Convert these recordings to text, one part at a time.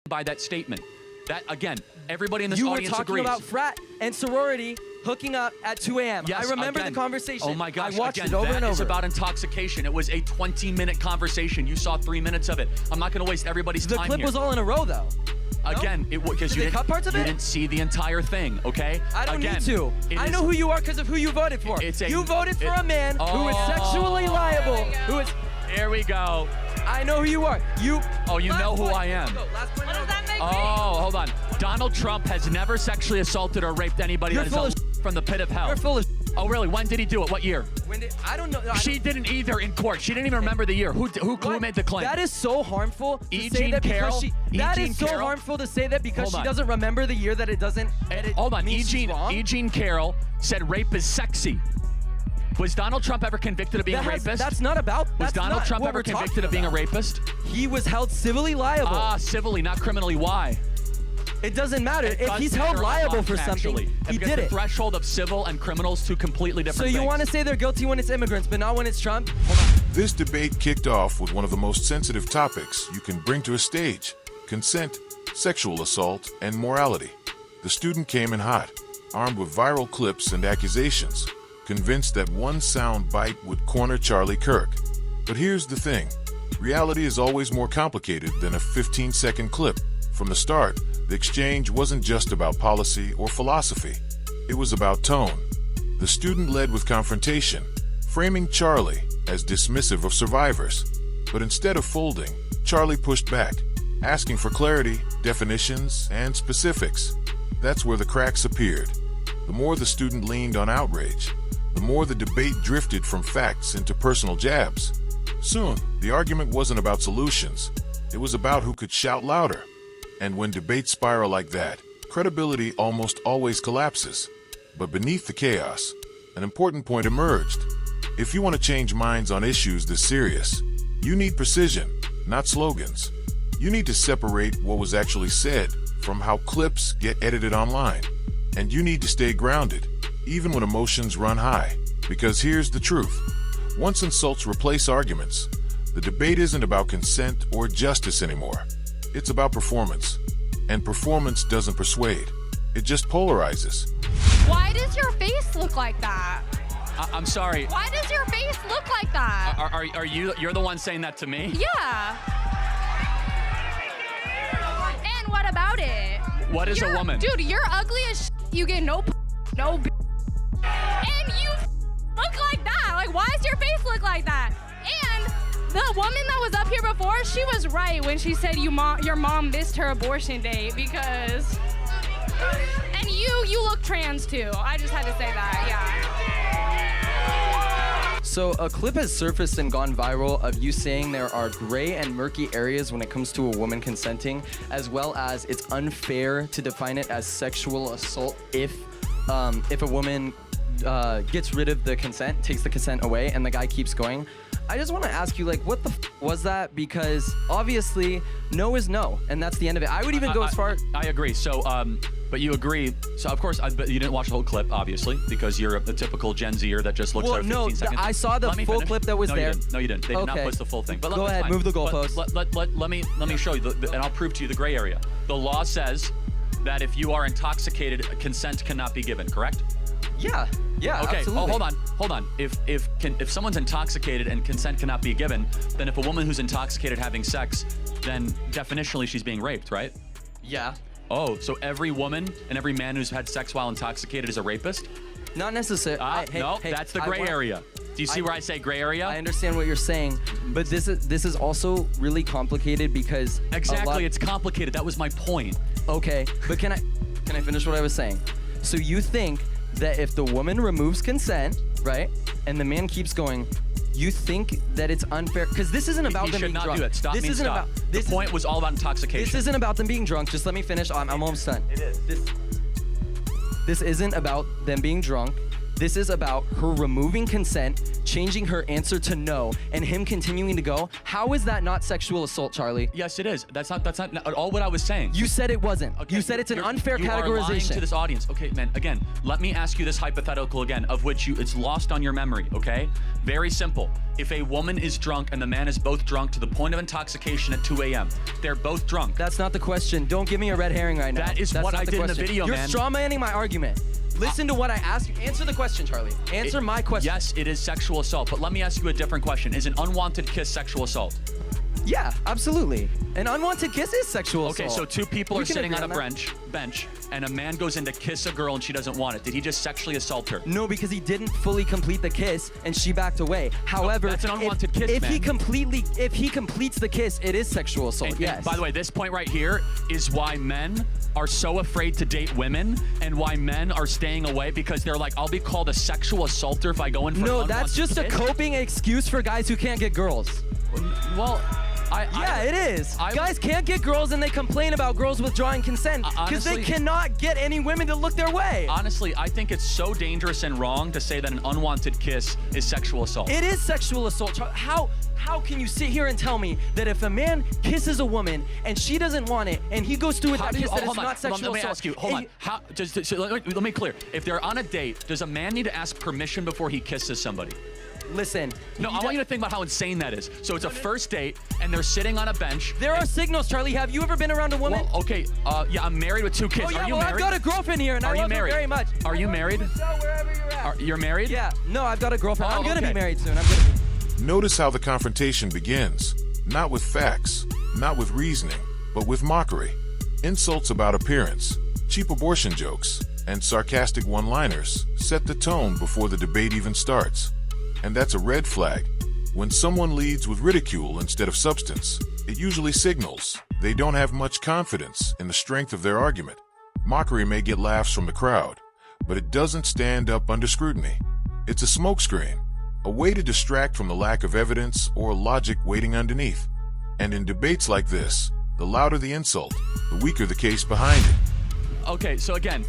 by that statement. That, again, everybody in this You were audience talking agrees. about frat and sorority hooking up at 2 a.m. Yes, I remember again. the conversation. Oh my gosh, I watched again, it over and that over. is about intoxication. It was a 20-minute conversation. You saw 3 minutes of it. I'm not going to waste everybody's The time clip here. was all in a row, though. Again, because Did you they cut parts of you it? didn't see the entire thing, okay? I don't Again, need to. I know who you are because of who you voted for. You voted for a man who is sexually liable. Who is? Here we go. I know who you are. Oh, you know who I am. Last point. What does that make me? Oh, hold on. Donald Trump has never sexually assaulted or raped anybody You're that full is from the pit of hell. You're full of. Oh, really? When did he do it? What year? When did I don't know. She didn't either in court. She didn't even remember the year. Who made the claim? That is so harmful to E. say Jean that because Carroll? she. E. That Jean is so Carroll? harmful to say that because Hold she on. doesn't remember the year that it doesn't. Hold on. means she's wrong? E. Jean Carroll said rape is sexy. Was Donald Trump ever convicted of being a rapist? That's not about. Was That's Donald not Trump what ever we're convicted talking of being a about. rapist? He was held civilly liable. Ah, civilly, not criminally. Why? It doesn't matter. It If does he's held matter a liable lot, for something, actually. he Because did the it. threshold of civil and criminals, two completely So different you things. want to say they're guilty when it's immigrants, but not when it's Trump? This debate kicked off with one of the most sensitive topics you can bring to a stage: consent, sexual assault, and morality. The student came in hot, armed with viral clips and accusations, convinced that one sound bite would corner Charlie Kirk. But here's the thing. Reality is always more complicated than a 15-second clip. From the start, the exchange wasn't just about policy or philosophy. It was about tone. The student led with confrontation, framing Charlie as dismissive of survivors. But instead of folding, Charlie pushed back, asking for clarity, definitions, and specifics. That's where the cracks appeared. The more the student leaned on outrage, the more the debate drifted from facts into personal jabs. Soon, the argument wasn't about solutions. It was about who could shout louder. And when debates spiral like that, credibility almost always collapses. But beneath the chaos, an important point emerged. If you want to change minds on issues this serious, you need precision, not slogans. You need to separate what was actually said from how clips get edited online. And you need to stay grounded, even when emotions run high. Because here's the truth. Once insults replace arguments, the debate isn't about consent or justice anymore. It's about performance. And performance doesn't persuade. It just polarizes. Why does your face look like that? I'm sorry. Why does your face look like that? Are you're the one saying that to me? Yeah. And what about it? What is a woman? Dude, you're ugly as shit. You get no and you look like that. Like, why does your face look like that? And the woman that was up here before, she was right when she said your mom missed her abortion date because... And you look trans too. I just had to say that, yeah. So a clip has surfaced and gone viral of you saying there are gray and murky areas when it comes to a woman consenting, as well as it's unfair to define it as sexual assault if a woman gets rid of the consent, takes the consent away, and the guy keeps going. I just want to ask you, like, what the was that? Because obviously, no is no, and that's the end of it. I would even go as far. I agree. So, but you agree. So, of course, but you didn't watch the whole clip, obviously, because you're the typical Gen Zer that just looks at 15 seconds. I saw the full clip that was there. No, you didn't. They did not post the full thing. But go ahead, move the goalpost. Let me show you, and I'll prove to you the gray area. The law says that if you are intoxicated, consent cannot be given. Correct? Yeah. Okay. Absolutely. Oh, hold on. If someone's intoxicated and consent cannot be given, then if a woman who's intoxicated having sex, then definitionally she's being raped, right? Yeah. Oh, so every woman and every man who's had sex while intoxicated is a rapist? Not necessarily. No, that's the gray area. Do you see where I say gray area? I understand what you're saying, but this is also really complicated because exactly, it's complicated. That was my point. Okay, but can I finish what I was saying? So you think that if the woman removes consent, right, and the man keeps going, you think that it's unfair? Because this isn't about them being drunk. He should not do it. Stop. This isn't about. The point was all about intoxication. This isn't about them being drunk. Just let me finish. I'm almost done. It is. This isn't about them being drunk. This is about her removing consent, changing her answer to no and him continuing to go, how is that not sexual assault, Charlie? Yes, it is. That's not at all what I was saying. You said it wasn't. Okay, You said it's an unfair you are lying categorization. to this audience. Okay, man, again, let me ask you this hypothetical again, of which it's lost on your memory, okay? Very simple. If a woman is drunk and the man is both drunk to the point of intoxication at 2 a.m., they're both drunk. That's not the question. Don't give me a red herring right now. That is That's what not I did in the question. video, You're man. strawmanning my argument. Listen to what I asked you. Answer the question, Charlie. Answer my question. Yes, it is sexual assault, but let me ask you a different question. Is an unwanted kiss sexual assault? Yeah, absolutely. An unwanted kiss is sexual assault. Okay, so two people We are can sitting agree on a that. bench, and a man goes in to kiss a girl and she doesn't want it. Did he just sexually assault her? No, because he didn't fully complete the kiss and she backed away. However, that's an unwanted kiss, if he man. if he completes the kiss, it is sexual assault. And yes. by the way, this point right here is why men are so afraid to date women and why men are staying away, because they're like, I'll be called a sexual assaulter if I go in for an No, unwanted that's just a kiss. coping excuse for guys who can't get girls. Well, Yeah, it is. Guys can't get girls and they complain about girls withdrawing consent because they honestly- cannot get any women to look their way. Honestly, I think it's so dangerous and wrong to say that an unwanted kiss is sexual assault. It is sexual assault. How can you sit here and tell me that if a man kisses a woman and she doesn't want it and he goes through with How that do you, kiss, that hold it's on, not sexual let me assault? ask you, hold on. How, just let me be clear. If they're on a date, does a man need to ask permission before he kisses somebody? Listen. No, I want you to think about how insane that is. So it's a first date, and they're sitting on a bench. There are signals, Charlie. Have you ever been around a woman? Well, okay, yeah, I'm married with 2 kids. Oh, yeah, Are you well, married? I've got a girlfriend here, and Are I you love married? her very much. Are you married? You're married? Yeah. No, I've got a girlfriend. Oh, I'm gonna okay. be married soon. I'm gonna be. Notice how the confrontation begins. Not with facts, not with reasoning, but with mockery. Insults about appearance, cheap abortion jokes, and sarcastic one-liners set the tone before the debate even starts. And that's a red flag. When someone leads with ridicule instead of substance, it usually signals they don't have much confidence in the strength of their argument. Mockery may get laughs from the crowd, but it doesn't stand up under scrutiny. It's a smokescreen, a way to distract from the lack of evidence or logic waiting underneath. And in debates like this, the louder the insult, the weaker the case behind it. Okay, so again,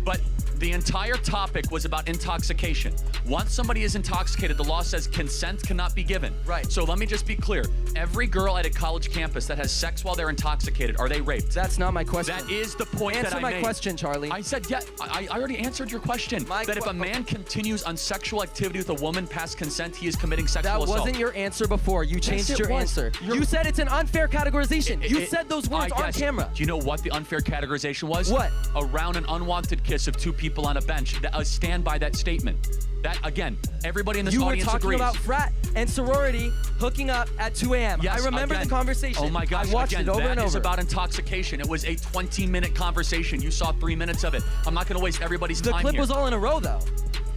but the entire topic was about intoxication. Once somebody is intoxicated, the law says consent cannot be given. Right. So let me just be clear. Every girl at a college campus that has sex while they're intoxicated, are they raped? That's not my question. That is the point that I made. Answer my question, Charlie. I said, yeah, I already answered your question. That if a man continues on sexual activity with a woman past consent, he is committing sexual That assault. wasn't your answer before. You changed it your was. answer. You're- You said it's an unfair categorization. You said those words I on guess. camera. Do you know what the unfair categorization was? What? Around an unwanted kiss of 2 people on a bench. I stand by that statement. That, again, everybody in this You were audience talking agrees. about frat and sorority hooking up at 2 a.m. Yes, I remember again. the conversation. Oh my gosh, I watched again, it over and that is over. about intoxication. It was a 20-minute conversation. You saw 3 minutes of it. I'm not going to waste everybody's The time clip here. was all in a row, though.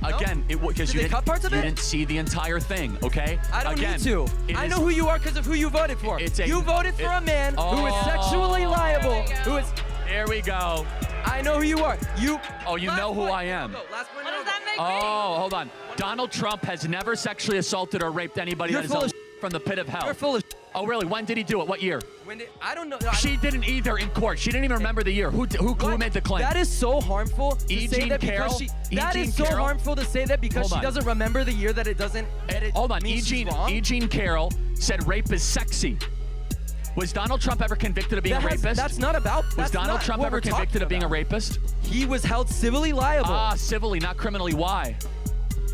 Again, because Did you they didn't cut parts of you it? didn't see the entire thing, okay? I don't Again, need to. it I is- know who you are because of who you voted for. You voted for a man who is sexually liable. Who is? There we go. I know who you are. You. Oh, you know who I am. Last point. What does that make me? Oh, hold on. Donald Trump has never sexually assaulted or raped anybody You're that is full a of from the pit of hell. You're full of. Oh, really? When did he do it? What year? When did, I don't know. She didn't either in court. She didn't even remember the year. Who What? made the claim? That is so harmful to say E. that Jean Carroll? because she. E. That Jean is so Carroll? harmful to say that because Hold she on. doesn't remember the year that it doesn't. Hold on. means she's wrong? E. Jean Carroll said rape is sexy. Was Donald Trump ever convicted of being a rapist? That's not about. Was That's Donald not Trump what ever we're convicted of talking being a about. rapist? He was held civilly liable. Civilly, not criminally. Why?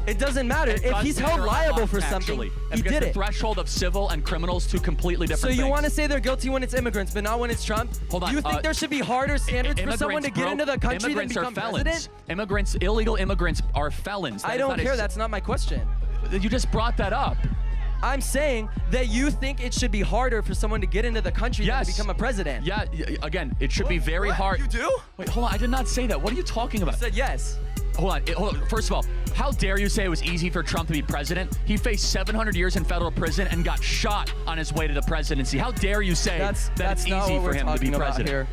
It doesn't matter. It If does he's held matter a liable lot, for actually. something, he Because did the it. threshold of civil and criminal is two completely So different you things. want to say they're guilty when it's immigrants, but not when it's Trump? Hold on, You think there should be harder standards for someone to get into the country than immigrants become are felons. president? Illegal immigrants are felons. That I is don't not care. That's not my question. You just brought that up. I'm saying that you think it should be harder for someone to get into the country than Yes. to become a president. Yeah, again, it should be very What? hard. You do? Wait, hold on. I did not say that. What are you talking about? I said yes. Hold on. First of all, how dare you say it was easy for Trump to be president? He faced 700 years in federal prison and got shot on his way to the presidency. How dare you say that That's it's not easy what for we're him to be talking about president? here.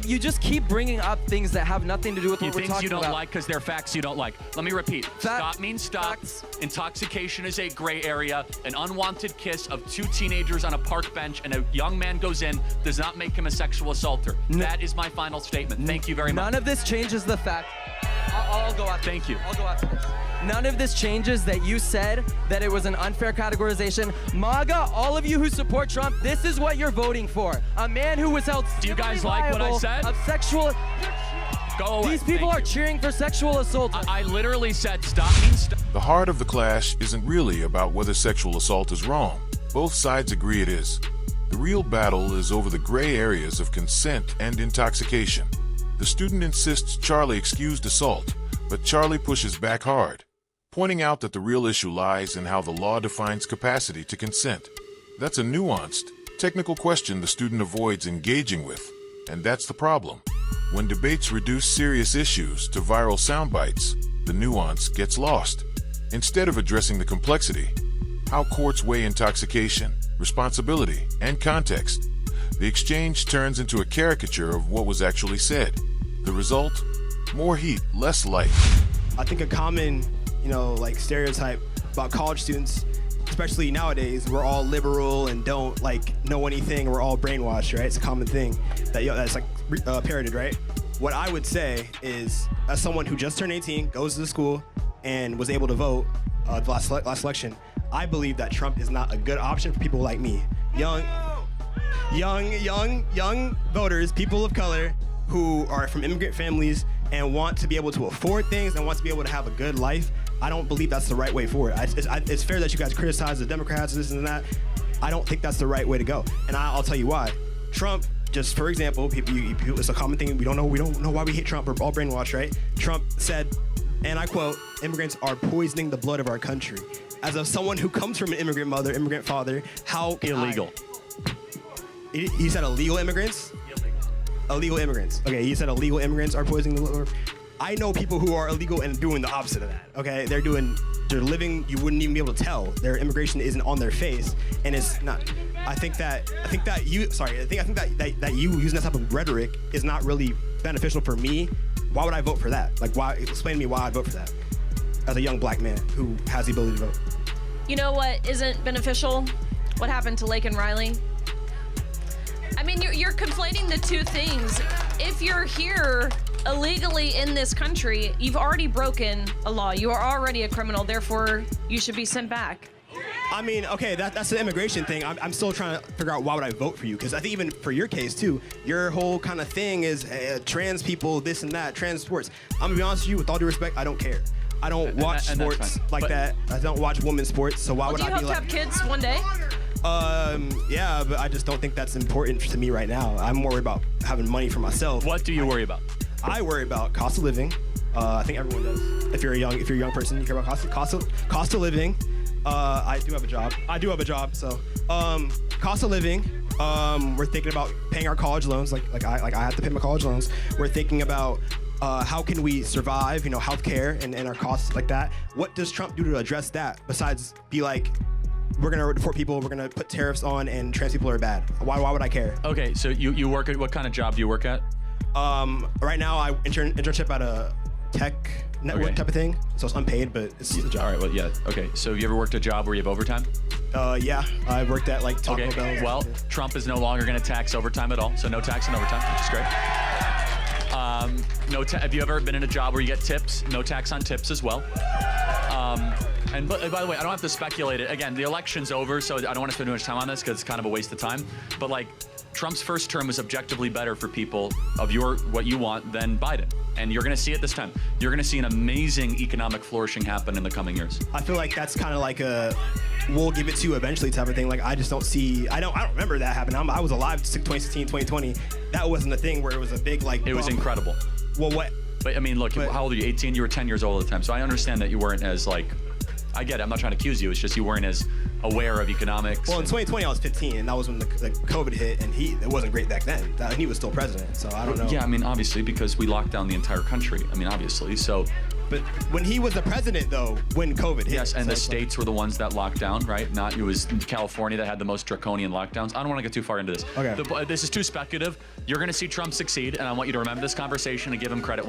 You just keep bringing up things that have nothing to do with what we're Things talking you don't about. like because they're facts you don't like. Let me repeat. Stop means stop. Facts. Intoxication is a gray area. An unwanted kiss of 2 teenagers on a park bench and a young man goes in does not make him a sexual assaulter. That is my final statement. Thank you very much. None of this changes the fact I'll go after. Thank you. I'll go after this. None of this changes that you said that it was an unfair categorization. MAGA, all of you who support Trump, this is what you're voting for. A man who was held Do you guys civilly like what I liable said? of sexual. Go away. These people Thank are you. cheering for sexual assault. I literally said stop means stop. The heart of the clash isn't really about whether sexual assault is wrong. Both sides agree it is. The real battle is over the gray areas of consent and intoxication. The student insists Charlie excused assault, but Charlie pushes back hard, pointing out that the real issue lies in how the law defines capacity to consent. That's a nuanced, technical question the student avoids engaging with, and that's the problem. When debates reduce serious issues to viral sound bites, the nuance gets lost. Instead of addressing the complexity, how courts weigh intoxication, responsibility, and context, the exchange turns into a caricature of what was actually said. The result? More heat, less light. I think a common, stereotype about college students, especially nowadays, we're all liberal and don't know anything. We're all brainwashed, right? It's a common thing that's parroted, right? What I would say is, as someone who just turned 18, goes to the school, and was able to vote the last election, I believe that Trump is not a good option for people like me, young voters, people of color, who are from immigrant families and want to be able to afford things and want to be able to have a good life. I don't believe that's the right way forward. It's fair that you guys criticize the Democrats, this and that. I don't think that's the right way to go, and I'll tell you why. Trump, just for example, people, it's a common thing. We don't know why we hate Trump. We're all brainwashed, right? Trump said, and I quote, "Immigrants are poisoning the blood of our country." As of someone who comes from an immigrant mother, immigrant father, how can Illegal. He said illegal immigrants? Illegal immigrants. Okay, he said illegal immigrants are poisoning the blood. I know people who are illegal and doing the opposite of that. Okay, they're living. You wouldn't even be able to tell. Their immigration isn't on their face, and it's not. I think that you using that type of rhetoric is not really beneficial for me. Why would I vote for that? Why? Explain to me why I'd vote for that as a young black man who has the ability to vote. You know what isn't beneficial? What happened to Lake and Riley? I mean, you're conflating the two things. If you're here illegally in this country, you've already broken a law. You are already a criminal, therefore you should be sent back. I mean, okay, that's the immigration thing. I'm still trying to figure out why would I vote for you, because I think even for your case too, your whole kind of thing is trans people, this and that, trans sports. I'm gonna be honest with you, with all due respect, I don't care. I don't watch sports that. I don't watch women's sports, so why would I be Do you hope to have kids one day? Yeah, but I just don't think that's important to me right now. I'm more worried about having money for myself. What do you worry about? I worry about cost of living. I think everyone does. If you're a young person, you care about cost of living. I do have a job. So, cost of living. We're thinking about paying our college loans. Like I have to pay my college loans. We're thinking about how can we survive? Healthcare and our costs like that. What does Trump do to address that? Besides be like, we're gonna deport people, we're gonna put tariffs on, and trans people are bad. Why would I care? Okay, so you work at, what kind of job do you work at? Right now I internship at a tech network type of thing, so it's unpaid, but it's a job. All right, well, yeah, okay. So have you ever worked a job where you have overtime? Yeah, I worked at Taco Bell. Well, Trump is no longer going to tax overtime at all, so no tax on overtime, which is great. Have you ever been in a job where you get tips? No tax on tips as well. And by the way, I don't have to speculate it. Again, the election's over, so I don't want to spend too much time on this because it's kind of a waste of time. But Trump's first term was objectively better for people of what you want than Biden. And you're going to see it this time. You're going to see an amazing economic flourishing happen in the coming years. I feel like that's kind of like a we'll give it to you eventually type of thing. I just don't see, I don't remember that happening. I was alive 2016, 2020. That wasn't a thing where it was a big It was incredible. Well, what? But I mean, look, how old are you? 18? You were 10 years old at the time. So I understand that you weren't as I get it. I'm not trying to accuse you. It's just you weren't as aware of economics. Well, in 2020, I was 15, and that was when the COVID hit, and it wasn't great back then. He was still president, so I don't know. Yeah, I mean, obviously, because we locked down the entire country. I mean, obviously, so. But when he was the president, though, when COVID hit. Yes, and the states were the ones that locked down, right? It was California that had the most draconian lockdowns. I don't want to get too far into this. Okay. This is too speculative. You're going to see Trump succeed, and I want you to remember this conversation and give him credit when